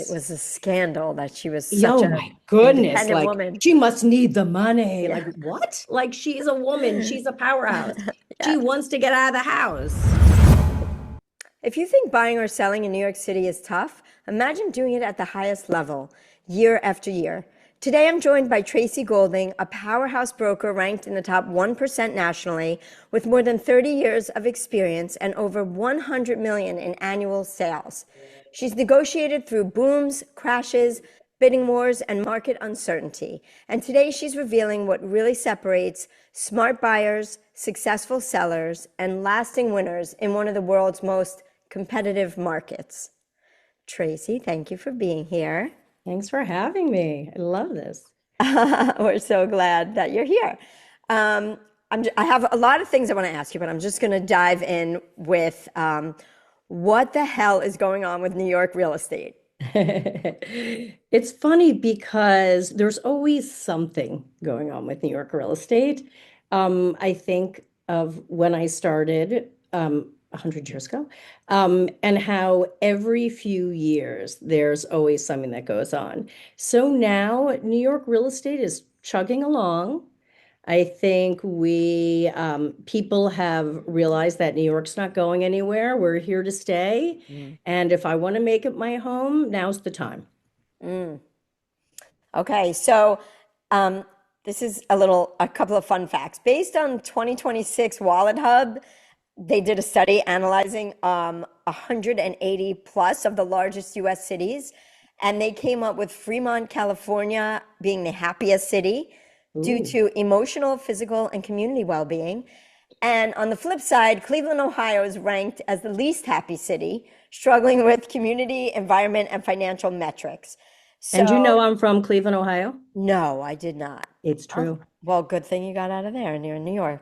It was a scandal that she was such Oh a my goodness. independent Like, woman. she must need the money. Yeah. Like, what? Like, she's a woman. She's a powerhouse. She Yes. wants to get out of the house. If you think buying or selling in New York City is tough, imagine doing it at the highest level, year after year. Today, I'm joined by Tracie Golding, a powerhouse broker ranked in the top 1% nationally, with more than 30 years of experience and over 100 million in annual sales. She's negotiated through booms, crashes, bidding wars, and market uncertainty. And today, she's revealing what really separates smart buyers, successful sellers, and lasting winners in one of the world's most competitive markets. Tracie, thank you for being here. Thanks for having me. I love this. We're so glad that you're here. Um, I have a lot of things I want to ask you, but I'm just going to dive in with what the hell is going on with New York real estate? It's funny because there's always something going on with New York real estate. I think of when I started 100 years ago, and how every few years there's always something that goes on. So now New York real estate is chugging along. I think we people have realized that New York's not going anywhere. We're here to stay. Mm. And if I want to make it my home, now's the time. Mm. Okay, so um, this is a couple of fun facts. Based on 2026 Wallet Hub, they did a study analyzing 180 plus of the largest US cities, and they came up with Fremont, California being the happiest city due Ooh. to emotional, physical, and community well-being. And on the flip side, Cleveland, Ohio is ranked as the least happy city, struggling with community, environment, and financial metrics. And you So, know I'm from Cleveland, Ohio? no, I did not. It's Oh, true. well, good thing you got out of there and you're in New York.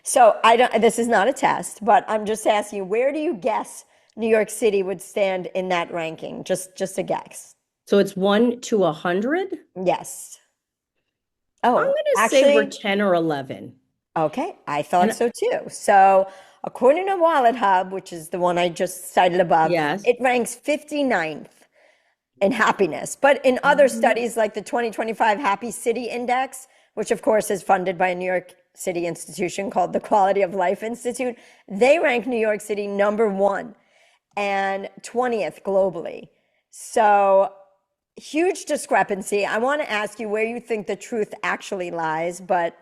So I don't, this is not a test, but I'm just asking you, where do you guess New York City would stand in that ranking? Just a guess. So it's 1 to 100. Yes. I'm Oh, going to say we're actually, 10 or 11. okay, I thought And so too. So according to Wallet Hub, which is the one I just cited above, yes. it ranks 59th in happiness. But in other Um, studies, like the 2025 Happy City Index, which of course is funded by a New York City institution called the Quality of Life Institute, they rank New York City number one and 20th globally. So huge discrepancy. I want to ask you where you think the truth actually lies, but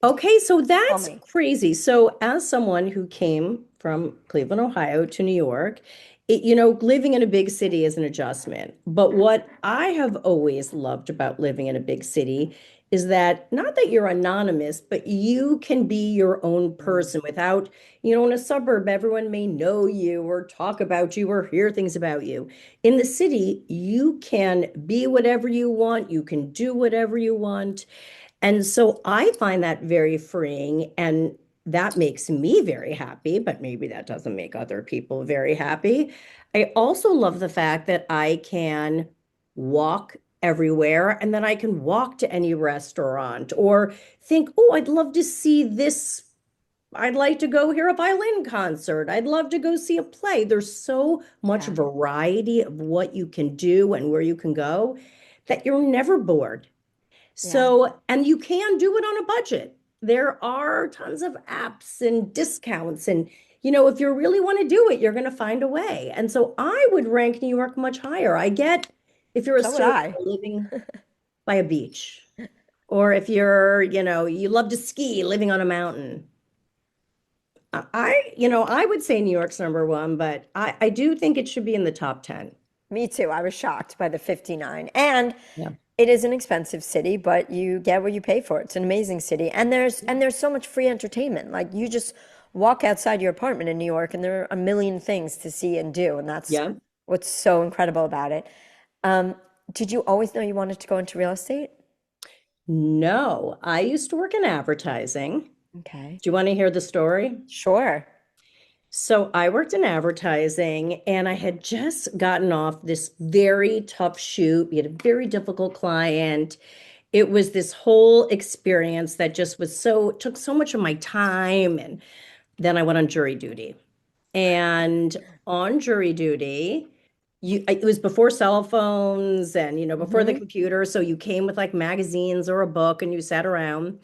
Okay, so tell that's me. crazy. So, as someone who came from Cleveland, Ohio to New York, living in a big city is an adjustment. But what I have always loved about living in a big city is that not that you're anonymous, but you can be your own Mm. person without, in a suburb, everyone may know you or talk about you or hear things about you. In the city, you can be whatever you want, you can do whatever you want. And so I find that very freeing, and that makes me very happy, but maybe that doesn't make other people very happy. I also love the fact that I can walk everywhere and then I can walk to any restaurant or think, oh, I'd love to see this. I'd like to go hear a violin concert. I'd love to go see a play. There's so much Yeah. variety of what you can do and where you can go that you're never bored. Yeah. So, and you can do it on a budget. There are tons of apps and discounts. And, if you really want to do it, you're going to find a way. And so I would rank New York much higher. I get if you're a So would surfer I. living by a beach, or if you're, you love to ski living on a mountain. I would say New York's number one, but I do think it should be in the top 10. Me too. I was shocked by the 59. And Yeah. it is an expensive city, but you get what you pay for. It's an amazing city. And there's so much free entertainment. Like you just walk outside your apartment in New York and there are a million things to see and do. And that's Yeah. what's so incredible about it. Um, did you always know you wanted to go into real estate? No, I used to work in advertising. Okay. Do you want to hear the story? Sure. So I worked in advertising and I had just gotten off this very tough shoot. We had a very difficult client. It was this whole experience that just was took so much of my time. And then I went on jury duty. And on jury duty, it was before cell phones and, before the Hmm. computer. So you came with like magazines or a book and you sat around.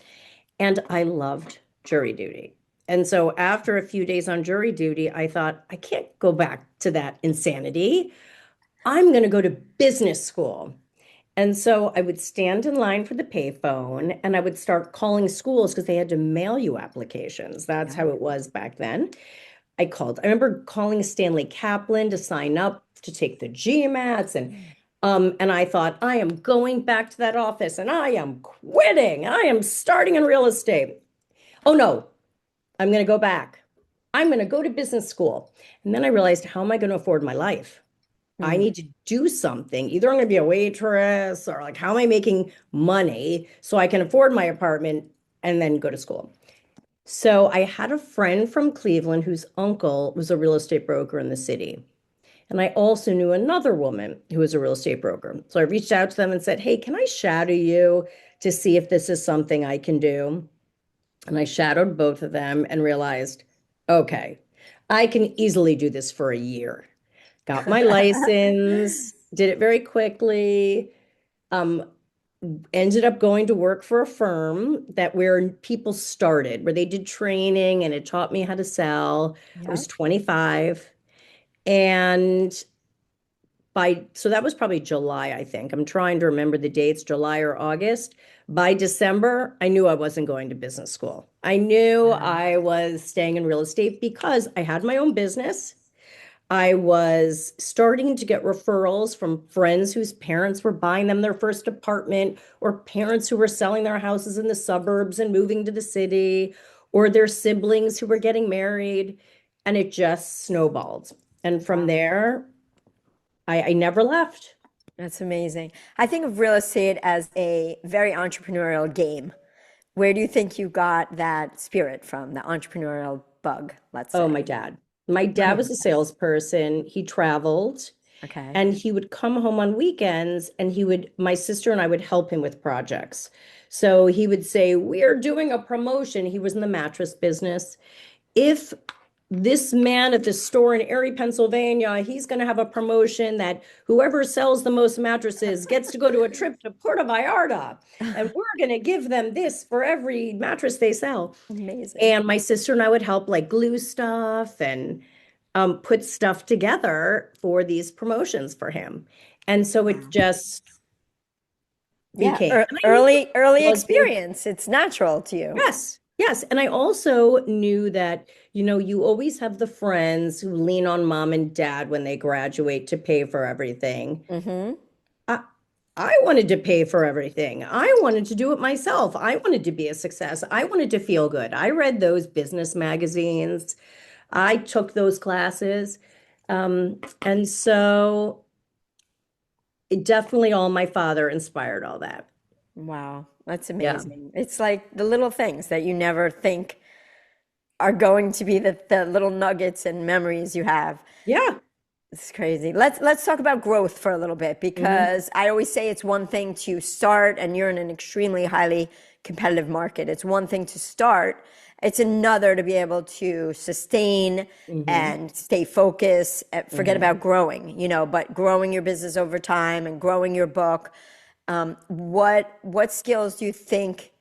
And I loved jury duty. And so after a few days on jury duty, I thought, I can't go back to that insanity. I'm going to go to business school. And so I would stand in line for the payphone and I would start calling schools because they had to mail you applications. That's Yeah. how it was back then. I remember calling Stanley Kaplan to sign up to take the GMATs and I thought, I am going back to that office and I am quitting. I am starting in real estate. Oh no, I'm going to go back. I'm going to go to business school. And then I realized, how am I going to afford my life? I Mm. need to do something. Either I'm going to be a waitress or like, how am I making money so I can afford my apartment and then go to school? So I had a friend from Cleveland whose uncle was a real estate broker in the city. And I also knew another woman who was a real estate broker. So I reached out to them and said, hey, can I shadow you to see if this is something I can do? And I shadowed both of them and realized, okay, I can easily do this for a year. Got my license, did it very quickly. Um, Ended up going to work for a firm that where people started, where they did training and it taught me how to sell. I Yeah. was 25. And so that was probably July, I think. I'm trying to remember the dates, July or August. By December, I knew I wasn't going to business school. I knew Wow. I was staying in real estate because I had my own business. I was starting to get referrals from friends whose parents were buying them their first apartment, or parents who were selling their houses in the suburbs and moving to the city, or their siblings who were getting married. And it just snowballed. And from Wow. there, I never left. That's amazing. I think of real estate as a very entrepreneurial game. Where do you think you got that spirit from, the entrepreneurial bug, let's Oh, say? my dad. My dad Oh, was a salesperson. He traveled okay. and he would come home on weekends and my sister and I would help him with projects. So he would say, we're doing a promotion. He was in the mattress business. If this man at this store in Erie, Pennsylvania, he's going to have a promotion that whoever sells the most mattresses gets to go to a trip to Puerto Vallarta. And we're going to give them this for every mattress they sell. Amazing. And my sister and I would help like glue stuff and put stuff together for these promotions for him. And so it Wow. just Yeah, became, and I knew early it was good. experience. It's natural to you. Yes, yes. And I also knew that, you always have the friends who lean on mom and dad when they graduate to pay for everything. Hmm. I, I wanted to pay for everything. I wanted to do it myself. I wanted to be a success. I wanted to feel good. I read those business magazines. I took those classes. And so it definitely all my father inspired all that. Wow, that's Yeah. amazing. It's like the little things that you never think are going to be the little nuggets and memories you have. Yeah. It's crazy. Let's talk about growth for a little bit Hmm. because I always say it's one thing to start and you're in an extremely highly competitive market. It's one thing to start. It's another to be able to sustain Hmm. and stay focused. Forget Hmm. about growing, but growing your business over time and growing your book. What skills do you think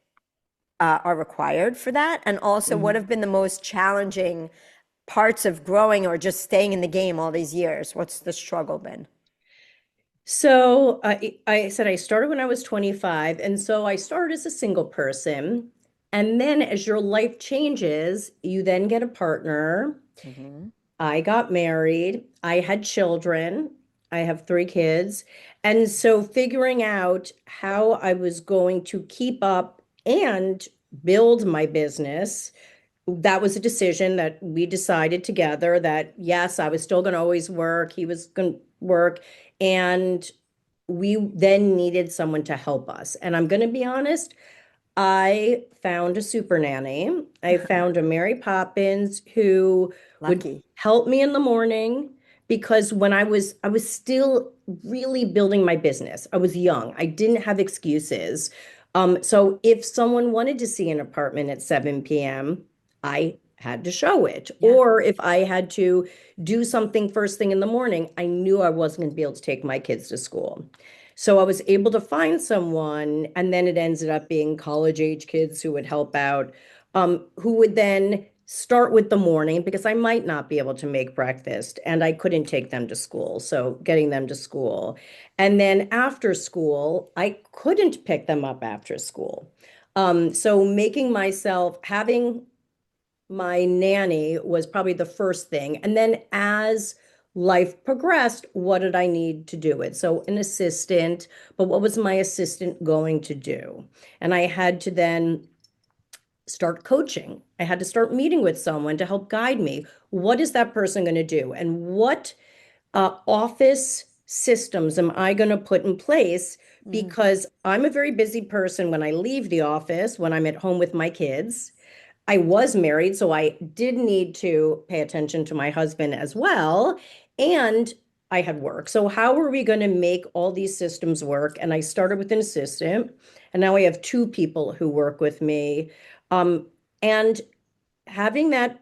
are required for that? And also, what Hmm. have been the most challenging parts of growing or just staying in the game all these years? What's the struggle been? So I said I started when I was 25. And so I started as a single person. And then as your life changes, you then get a partner. Hmm. I got married. I had children. I have 3 kids. And so figuring out how I was going to keep up and build my business, that was a decision that we decided together that yes, I was still going to always work. He was going to work. And we then needed someone to help us. And I'm going to be honest, I found a super nanny. I found a Mary Poppins who would Lucky. help me in the morning because when I was still really building my business. I was young. I didn't have excuses. So if someone wanted to see an apartment at 7 p.m., I had to show it. Yeah. Or if I had to do something first thing in the morning, I knew I wasn't going to be able to take my kids to school. So I was able to find someone, and then it ended up being college age kids who would help out, who would then start with the morning because I might not be able to make breakfast and I couldn't take them to school. So getting them to school. And then after school, I couldn't pick them up after school. So making myself, having my nanny was probably the first thing. And then as life progressed, what did I need to do it? So an assistant, but what was my assistant going to do? And I had to then start coaching. I had to start meeting with someone to help guide me. What is that person going to do? And what office systems am I going to put in place? Mm. Because I'm a very busy person when I leave the office, when I'm at home with my kids. I was married, so I did need to pay attention to my husband as well. And I had work. So, how are we going to make all these systems work? And I started with an assistant, and now I have two people who work with me. And having that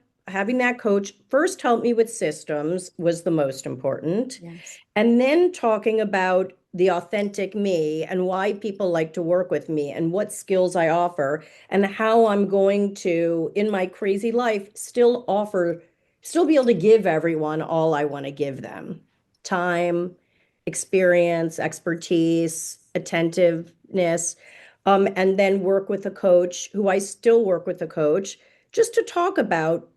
coach first help me with systems was the most important. Yes. And then talking about the authentic me and why people like to work with me and what skills I offer and how I'm going to, in my crazy life, still be able to give everyone all I want to give them: time, experience, expertise, attentiveness. And then work with a coach who I still work with a coach just to talk about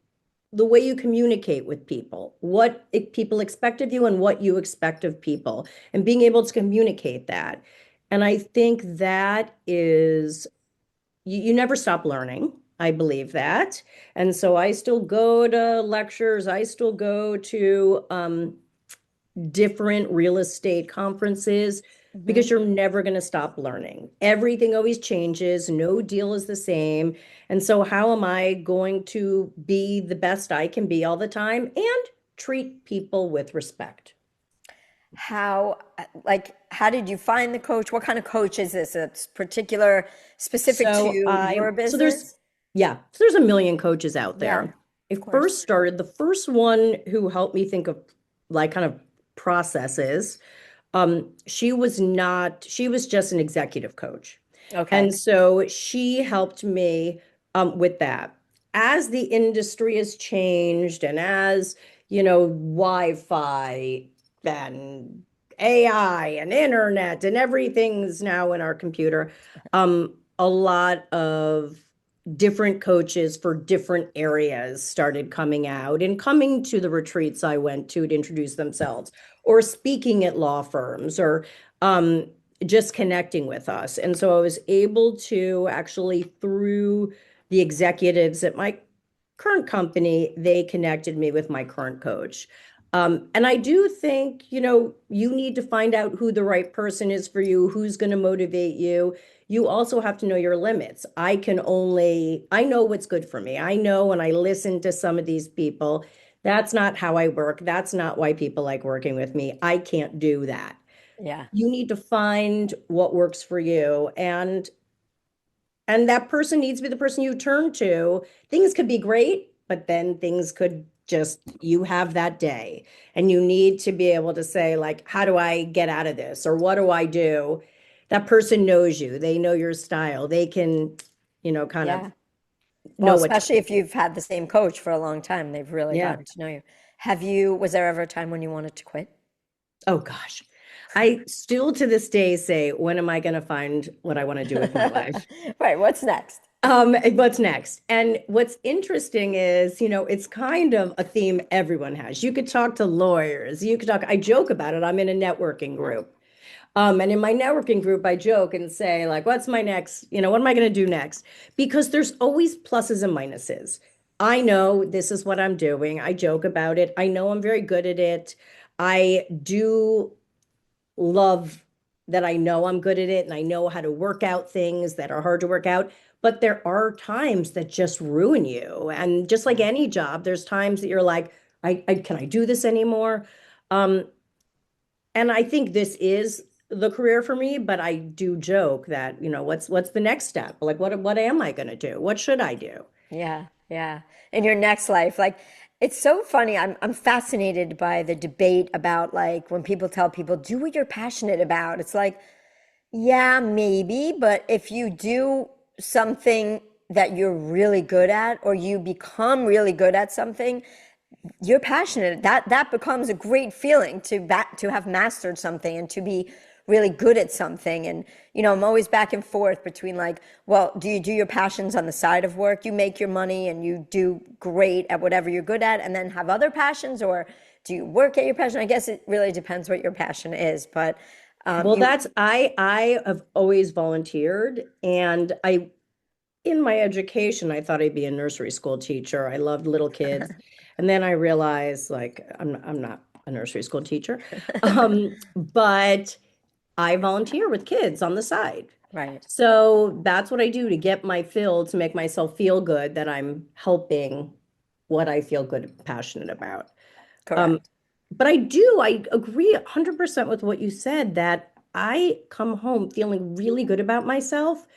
the way you communicate with people, what people expect of you and what you expect of people, and being able to communicate that. And I think that is, you never stop learning. I believe that. And so I still go to lectures, I still go to different real estate conferences Hmm. because you're never going to stop learning. Everything always changes, no deal is the same. And so, how am I going to be the best I can be all the time and treat people with respect? How did you find the coach? What kind of coach is this? It's particular, specific to your So there's, business? yeah, so there's a million coaches out Yeah, there. of I course. first started, the first one who helped me think of like kind of processes. She was just an executive coach. Okay. And so she helped me with that. As the industry has changed and as, Wi-Fi and AI and internet and everything's now in our computer, a lot of different coaches for different areas started coming out and coming to the retreats I went to introduce themselves or speaking at law firms or um, just connecting with us. And so I was able to actually, through the executives at my current company, they connected me with my current coach. And I do think, you need to find out who the right person is for you, who's going to motivate you. You also have to know your limits. I know what's good for me. I know when I listen to some of these people, that's not how I work. That's not why people like working with me. I can't do that. Yeah. You need to find what works for you, and that person needs to be the person you turn to. Things could be great, but then things could just, you have that day and you need to be able to say, like, how do I get out of this? Or what do I do? That person knows you. They know your style. They can, kind of Yeah. Well, know what to especially if you've had the same coach for a long time, they've really yeah. gotten to know you. Was there ever a time when you wanted to quit? Oh gosh. I still to this day say, when am I going to find what I want to do with my life? Right, what's next? What's next? And what's interesting is, it's kind of a theme everyone has. You could talk to lawyers, I joke about it. I'm in a networking group. And in my networking group, I joke and say, like, what's my next, what am I going to do next? Because there's always pluses and minuses. I know this is what I'm doing. I joke about it. I know I'm very good at it. I do love that I know I'm good at it and I know how to work out things that are hard to work out. But there are times that just ruin you. And just like Yeah. any job, there's times that you're like, I can I do this anymore? Um, and I think this is the career for me, but I do joke that, what's the next step? Like what am I gonna do? What should I do? Yeah. Yeah. In your next life. Like, it's so funny. I'm fascinated by the debate about like when people tell people, do what you're passionate about. It's like, yeah, maybe, but if you do something that you're really good at, or you become really good at something, you're passionate. That becomes a great feeling to have mastered something and to be really good at something. And I'm always back and forth between like, well, do you do your passions on the side of work? You make your money and you do great at whatever you're good at, and then have other passions, or do you work at your passion? I guess it really depends what your passion is, but Well, you that's I have always volunteered, and I in my education I thought I'd be a nursery school teacher. I loved little kids. And then I realized like I'm not a nursery school teacher. But I volunteer with kids on the side. right, So that's what I do to get my fill, to make myself feel good that I'm helping what I feel good and passionate about. Um, correct. but I agree 100% with what you said that I come home feeling really good about myself.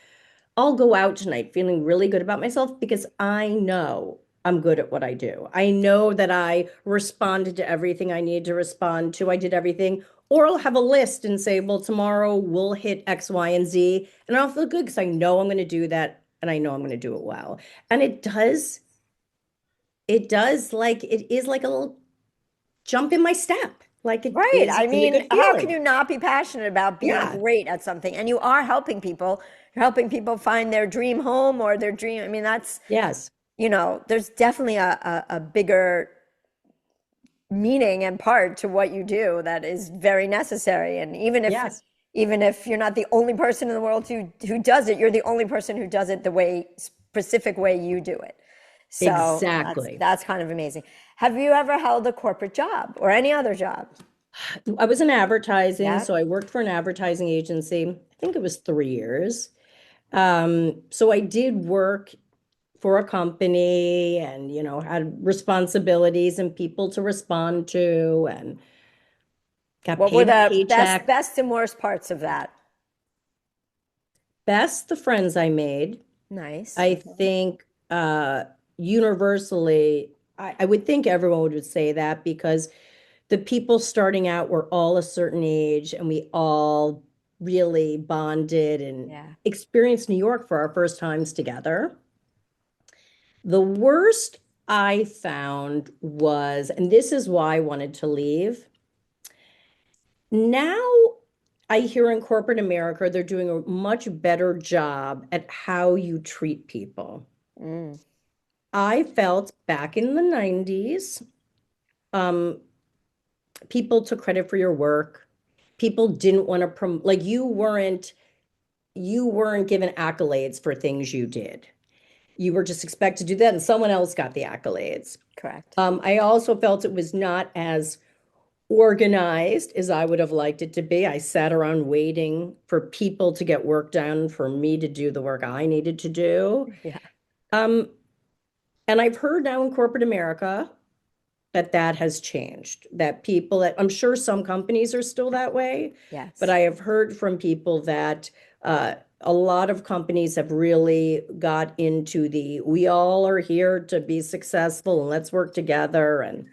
I'll go out tonight feeling really good about myself because I know I'm good at what I do. I know that I responded to everything I need to respond to. I did everything. Or I'll have a list and say, well, tomorrow we'll hit X, Y, and Z. And I'll feel good because I know I'm going to do that and I know I'm going to do it well. And it does like, it is like a little jump in my step. Like it Right. is I really mean, good how can feeling. you not be passionate about being Yeah. great at something? And you are helping people. You're helping people find their dream home or their dream. I mean, that's, Yes. there's definitely a bigger meaning and part to what you do that is very necessary. And Yes. even if you're not the only person in the world who does it, you're the only person who does it the way specific way you do it. So Exactly. that's kind of amazing. Have you ever held a corporate job or any other job? I was in advertising, Yeah. so I worked for an advertising agency. I think it was 3 years. So I did work for a company and, had responsibilities and people to respond to and got What were paid a the paycheck. best and worst parts of that? Best the friends I made. Nice. I Okay. think universally, I would think everyone would say that because the people starting out were all a certain age and we all really bonded and Yeah. experienced New York for our first times together. The worst I found was, and this is why I wanted to leave. Now I hear in corporate America, they're doing a much better job at how you treat people. Mm, I felt back in the 90s, um, people took credit for your work. People didn't want to like you weren't given accolades for things you did. You were just expected to do that and someone else got the accolades. correct. I also felt it was not as organized as I would have liked it to be. I sat around waiting for people to get work done for me to do the work I needed to do. Yeah. Um, and I've heard now in corporate America that that has changed, that people that I'm sure some companies are still that way, but Yes. I have heard from people that a lot of companies have really got into the we all are here to be successful and let's work together and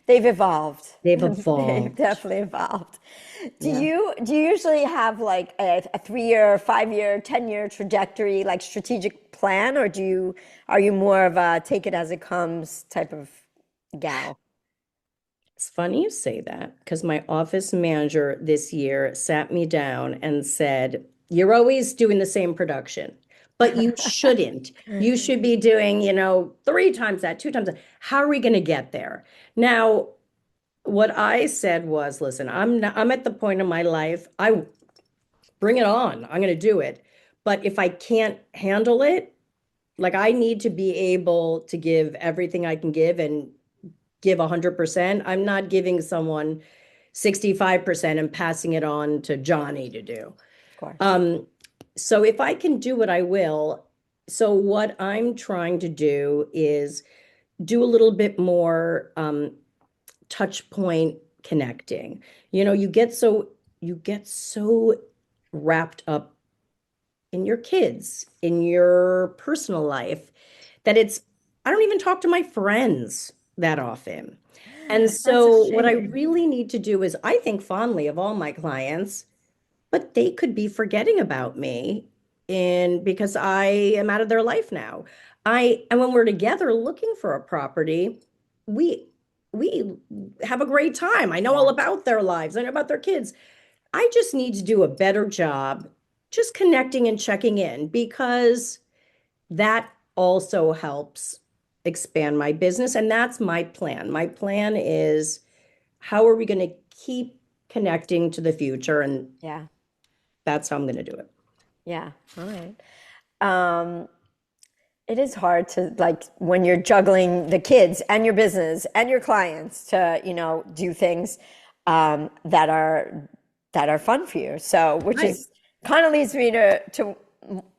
They've evolved. they've They've evolved. definitely evolved. Yeah. Do you usually have like a 3 year, 5 year, 10 year trajectory, like strategic plan, or are you more of a take it as it comes type of gal? It's funny you say that because my office manager this year sat me down and said, you're always doing the same production, but you shouldn't. You should be doing, 3 times that, 2 times that. How are we going to get there? Now, what I said was, listen, I'm at the point in my life, I bring it on. I'm going to do it. But if I can't handle it, like I need to be able to give everything I can give and give 100%. I'm not giving someone 65% and passing it on to Johnny to do. Of course. Um, so if I can do it, I will. So what I'm trying to do is do a little bit more touch point connecting. You get so wrapped up in your kids, in your personal life, that I don't even talk to my friends that often. And That's a so what I shame. really need to do is I think fondly of all my clients, but they could be forgetting about me in because I am out of their life now. I and when we're together looking for a property, we we have a great time. I know all Yeah. about their lives. I know about their kids. I just need to do a better job just connecting and checking in because that also helps expand my business. And that's my plan. My plan is how are we going to keep connecting to the future? And Yeah. that's how I'm going to do it. Yeah. All right. Um, it is hard to like when you're juggling the kids and your business and your clients to, do things that are fun for you. So, which Right. is kind of leads me to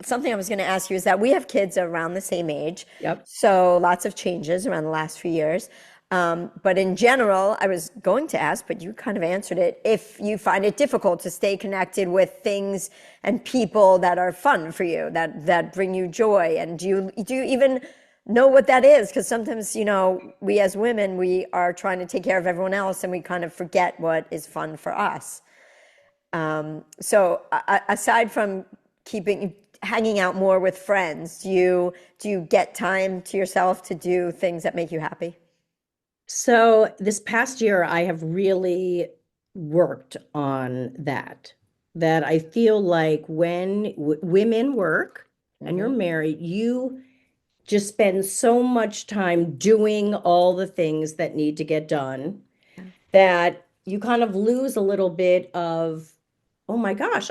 something I was going to ask you is that we have kids around the same age, Yep. so lots of changes around the last few years. But in general, I was going to ask, but you kind of answered it, if you find it difficult to stay connected with things and people that are fun for you, that bring you joy. And do you even know what that is? Because sometimes, we as women, we are trying to take care of everyone else and we kind of forget what is fun for us. So aside from hanging out more with friends, do you get time to yourself to do things that make you happy? So this past year, I have really worked on that. That I feel like when women work and you're Hmm. married, you just spend so much time doing all the things that need to get done that you kind of lose a little bit of, oh my gosh,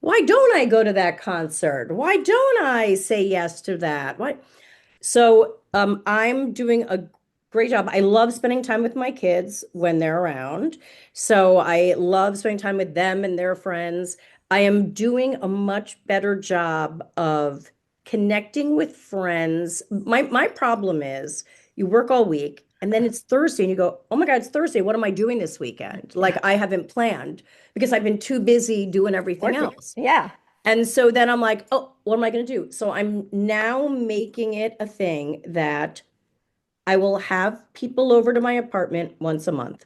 why don't I go to that concert? Why don't I say yes to that? Why? So I'm doing a great job. I love spending time with my kids when they're around. So I love spending time with them and their friends. I am doing a much better job of connecting with friends. My problem is you work all week and then it's Thursday and you go, oh my God, it's Thursday. What am I doing this weekend? Like I haven't planned because I've been too busy doing everything Working. else. Yeah. And so then I'm like, oh, what am I going to do? So I'm now making it a thing that I will have people over to my apartment once a month,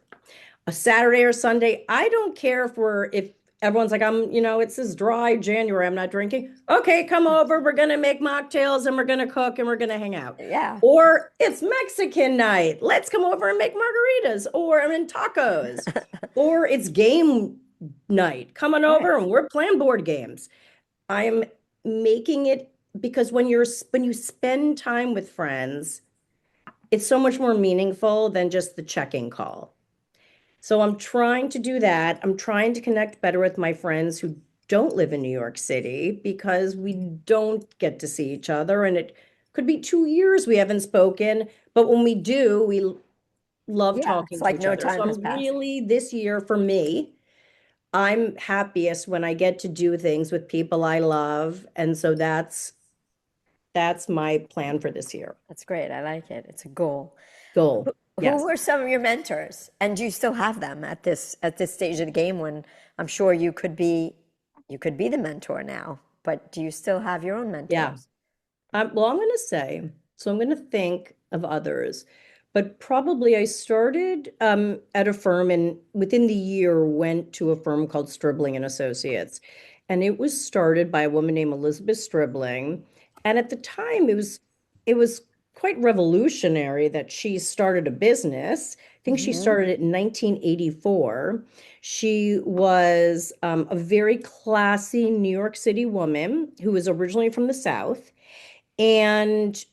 a Saturday or Sunday. I don't care if everyone's like, it's this dry January, I'm not drinking. Okay, come over. We're going to make mocktails and we're going to cook and we're going to hang out. Yeah. Or it's Mexican night. Let's come over and make margaritas or I mean tacos. Or it's game night. Coming Right. over and we're playing board games. I'm making it because when you spend time with friends, it's so much more meaningful than just the checking call. So I'm trying to do that. I'm trying to connect better with my friends who don't live in New York City because we don't get to see each other and it could be 2 years we haven't spoken, but when we do, we love Yeah. It's talking to like each no other. time So has I'm passed. really this year for me, I'm happiest when I get to do things with people I love. And so that's my plan for this year. That's great. I like it. It's a goal. Goal. Who Yes. were some of your mentors? And do you still have them at this stage of the game when I'm sure you could be the mentor now, but do you still have your own Yeah. mentors? Well, I'm going to say, so I'm going to think of others, but probably I started at a firm and within the year went to a firm called Stribling and Associates. And it was started by a woman named Elizabeth Stribling. And at the time, it was quite revolutionary that she started a business. I think she Hmm. started it in 1984. She was a very classy New York City woman who was originally from the South. And,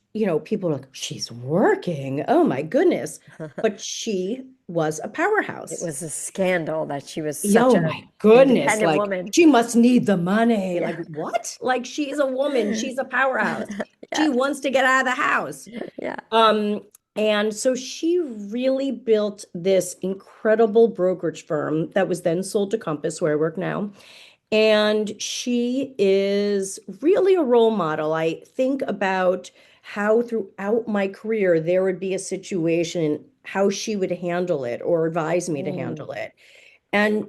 people are like, she's working. Oh my goodness. But she was a It powerhouse. was a scandal that she was such Oh a my goodness. independent Like, woman. she must need the money. Like, Yeah. what? Like, she's a woman. She's a powerhouse. She Yeah. wants to get out of the house. Yeah. Um, and so she really built this incredible brokerage firm that was then sold to Compass, where I work now. And she is really a role model. I think about how throughout my career there would be a situation, how she would handle it or advise me to Mm. handle it. And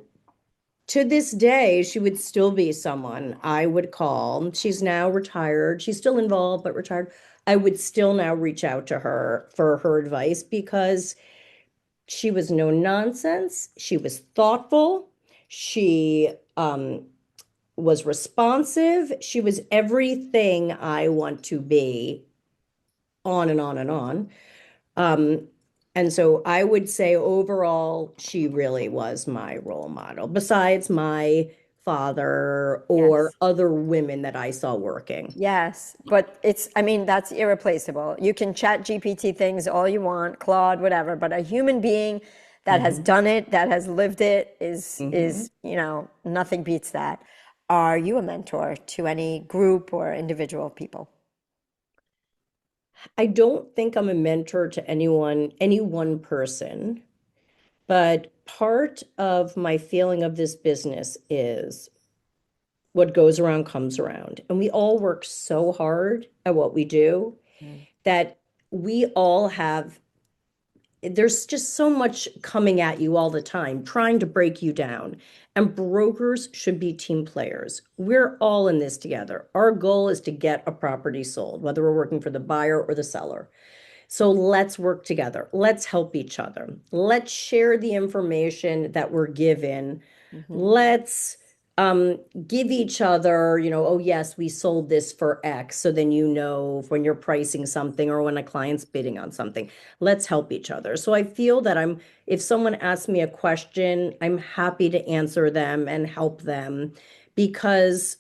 to this day, she would still be someone I would call. She's now retired. She's still involved, but retired. I would still now reach out to her for her advice because she was no nonsense. She was thoughtful. She was responsive. She was everything I want to be, on and on and on. Um, and so I would say overall, she really was my role model, besides my father or Yes. other women that I saw working. Yes, but I mean, that's irreplaceable. You can chat GPT things all you want, Claude, whatever, but a human being that has Hmm. done it, that has lived it Hmm. nothing beats that. Are you a mentor to any group or individual people? I don't think I'm a mentor to anyone, any one person, but part of my feeling of this business is what goes around comes around. And we all work so hard at what we do Mm. that we all have, there's just so much coming at you all the time, trying to break you down. And brokers should be team players. We're all in this together. Our goal is to get a property sold, whether we're working for the buyer or the seller. So let's work together. Let's help each other. Let's share the information that we're given. Mhm. Let's give each other, oh, yes, we sold this for X. So then when you're pricing something or when a client's bidding on something, let's help each other. So I feel that if someone asks me a question, I'm happy to answer them and help them because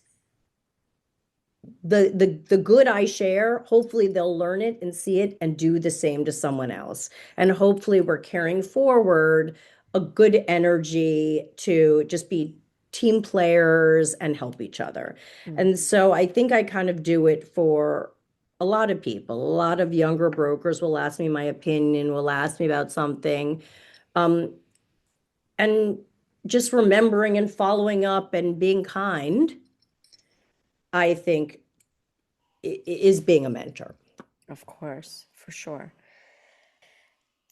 the good I share, hopefully they'll learn it and see it and do the same to someone else. And hopefully we're carrying forward a good energy to just be team players and help each other. Mm. And so I think I kind of do it for a lot of people. A lot of younger brokers will ask me my opinion, will ask me about something. Um, and just remembering and following up and being kind, I think is being a mentor. Of course, for sure.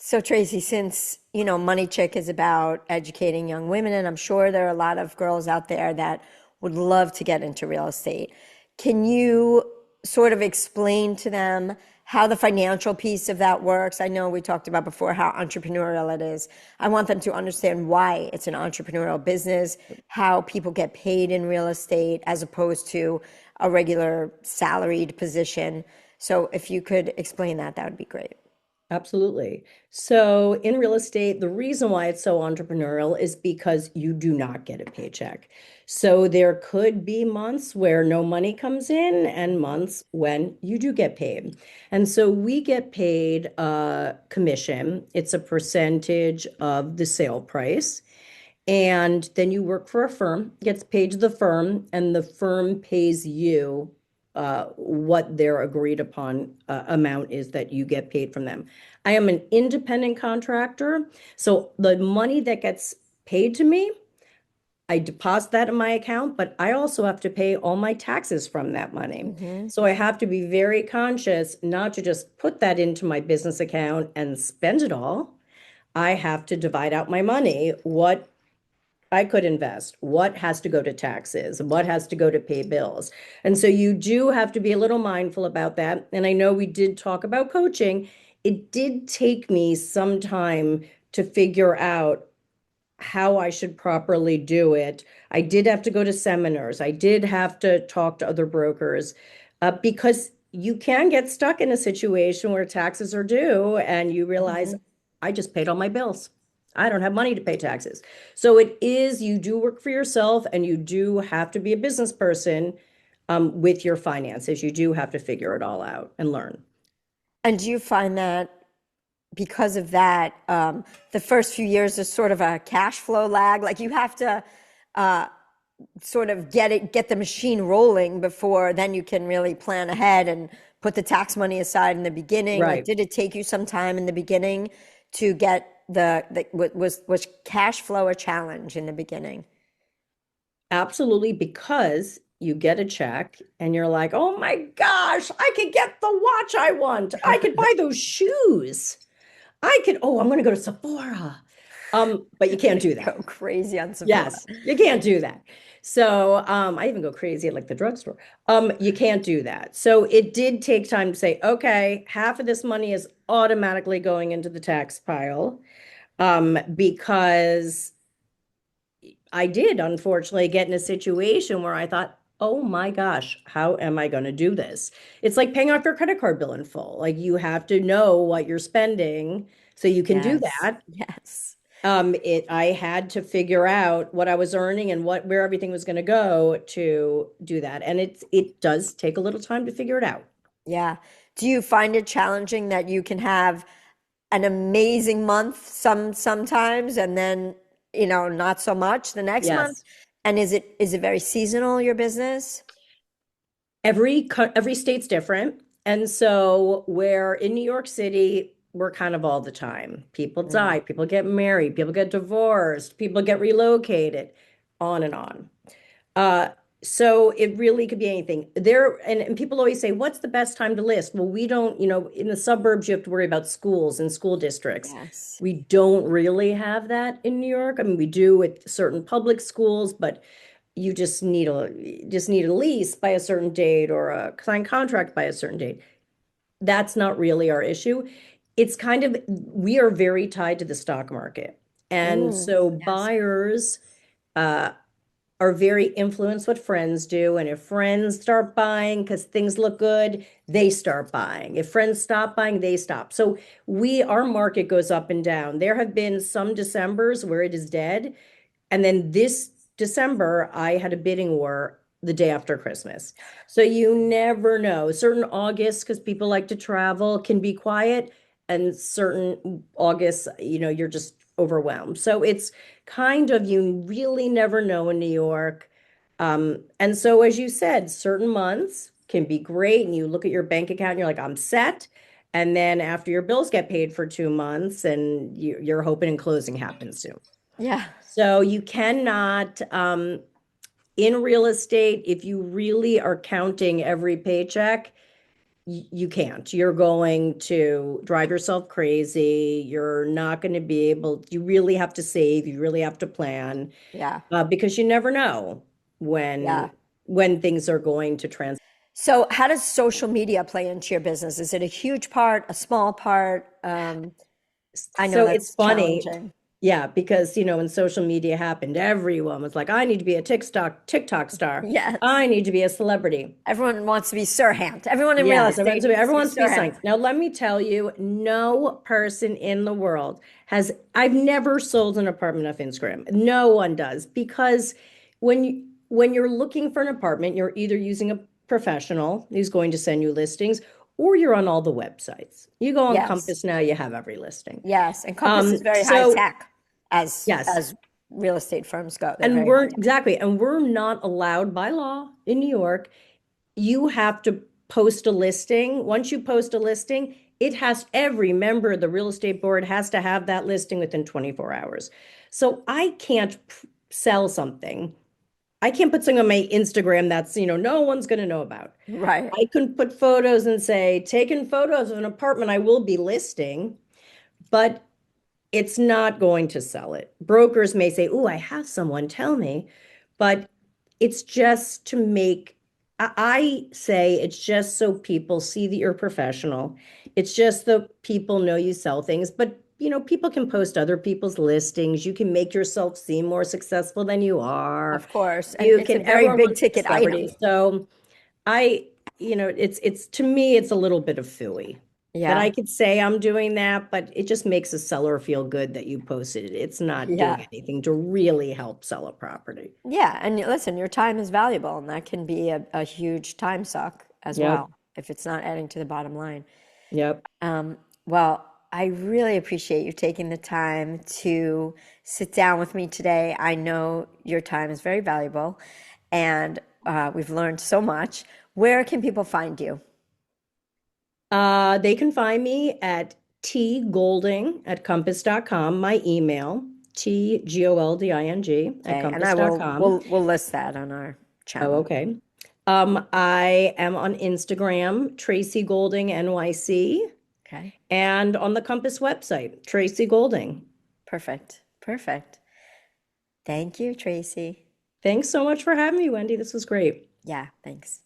So Tracy, since Money Chick is about educating young women, and I'm sure there are a lot of girls out there that would love to get into real estate, can you sort of explain to them how the financial piece of that works? I know we talked about before how entrepreneurial it is. I want them to understand why it's an entrepreneurial business, how people get paid in real estate as opposed to a regular salaried position. So if you could explain that, that would be great. Absolutely. So in real estate, the reason why it's so entrepreneurial is because you do not get a paycheck. So there could be months where no money comes in and months when you do get paid. And so we get paid a commission. It's a percentage of the sale price. And then you work for a firm, gets paid to the firm, and the firm pays you what their agreed upon amount is that you get paid from them. I am an independent contractor, so the money that gets paid to me, I deposit that in my account, but I also have to pay all my taxes from that money. Hmm. So I have to be very conscious not to just put that into my business account and spend it all. I have to divide out my money. What I could invest, what has to go to taxes, what has to go to pay bills. And so you do have to be a little mindful about that. And I know we did talk about coaching. It did take me some time to figure out how I should properly do it. I did have to go to seminars. I did have to talk to other brokers because you can get stuck in a situation where taxes are due and you realize Hmm. I just paid all my bills. I don't have money to pay taxes. So you do work for yourself and you do have to be a business person with your finances. You do have to figure it all out and learn. And do you find that because of that, the first few years is sort of a cash flow lag? Like you have to uh, sort of get the machine rolling before then you can really plan ahead and put the tax money aside in the beginning. Like, Right. did it take you some time in the beginning to get was cash flow a challenge in the beginning? Absolutely, because you get a check and you're like, oh my gosh, I could get the watch I want. I could buy those shoes. I'm going to go to Sephora. But you can't do Go that. crazy on Sephora. Yes, you can't do that. So I even go crazy at like the drugstore. You can't do that. So it did take time to say, okay, half of this money is automatically going into the tax pile. Because I did unfortunately get in a situation where I thought, oh my gosh, how am I going to do this? It's like paying off your credit card bill in full. Like you have to know what you're spending so you can do Yes. that. Yes. I had to figure out what I was earning and where everything was going to go to do that. And it does take a little time to figure it out. Yeah. Do you find it challenging that you can have an amazing month sometimes and then, not so much the next month? Yes. And is it very seasonal, your business? Every state's different. And so where in New York City, we're kind of all the time. People Mm, die, people get married, people get divorced, people get relocated, on and on. Uh, so it really could be anything. And people always say, what's the best time to list? Well, we don't, in the suburbs, you have to worry about schools and school districts. yes. We don't really have that in New York. I mean, we do with certain public schools, but you just need a lease by a certain date or a signed contract by a certain date. That's not really our issue. It's kind of we are very tied to the stock market. And so Yes. buyers uh, are very influenced what friends do. And if friends start buying because things look good, they start buying. If friends stop buying, they stop. So our market goes up and down. There have been some Decembers where it is dead. And then this December, I had a bidding war the day after Christmas. So you never know. Certain August, because people like to travel, can be quiet, and certain August, you're just overwhelmed. So it's kind of, you really never know in New York. And so, as you said, certain months can be great, and you look at your bank account and you're like, I'm set. And then after your bills get paid for 2 months, and you're hoping and closing happens soon. Yeah. So you cannot, in real estate, if you really are counting every paycheck, you can't. You're going to drive yourself crazy. You're not going to be able, you really have to save, you really have to plan, Yeah. because you never know when Yeah. when things are going to trans. So how does social media play into your business? Is it a huge part, a small part? I know So it's that's funny. challenging. Yeah, because when social media happened, everyone was like, I need to be a TikTok star. Yes. I need to be a celebrity. Everyone wants to be Sirhan. Everyone in real Yes, estate needs to everyone be wants to be Sirhan. signed. Now, let me tell you, no person in the world I've never sold an apartment off Instagram. No one does, because when you're looking for an apartment, you're either using a professional who's going to send you listings, or you're on all the websites. You go on Yes. Compass now, you have every listing. Yes. And Compass is very high So tech as yes, as real estate firms go. They're and very high we're tech. exactly, and we're not allowed by law in New York. You have to post a listing. Once you post a listing, every member of the real estate board has to have that listing within 24 hours. So I can't sell something. I can't put something on my Instagram that's, no one's going to know about. Right. I can put photos and say, taking photos of an apartment I will be listing, but it's not going to sell it. Brokers may say, "Oh, I have someone tell me," but it's just to make, I say it's just so people see that you're professional. It's just so people know you sell things, but people can post other people's listings. You can make yourself seem more successful than you are. Of course. And You it's a can, very everyone big wants to be a ticket item. celebrity. So I, it's to me, it's a little bit of phooey that I Yeah. could say I'm doing that, but it just makes a seller feel good that you posted it. It's not doing Yeah. anything to really help sell a property. Yeah. And listen, your time is valuable, and that can be a huge time suck as Yep. well if it's not adding to the bottom line. Yep. Well, I really appreciate you taking the time to sit down with me today. I know your time is very valuable, and we've learned so much. Where can people find you? They can find me at tgolding@compass.com, my email, tgolding at Okay, and I will compass.com. we'll list that on our Oh, channel. okay. I am on Instagram, Tracie Golding NYC, Okay, and on the Compass website, Tracie Golding. perfect. Perfect. Thank you, Tracy. Thanks so much for having me, Wendy. This was great. Yeah, thanks.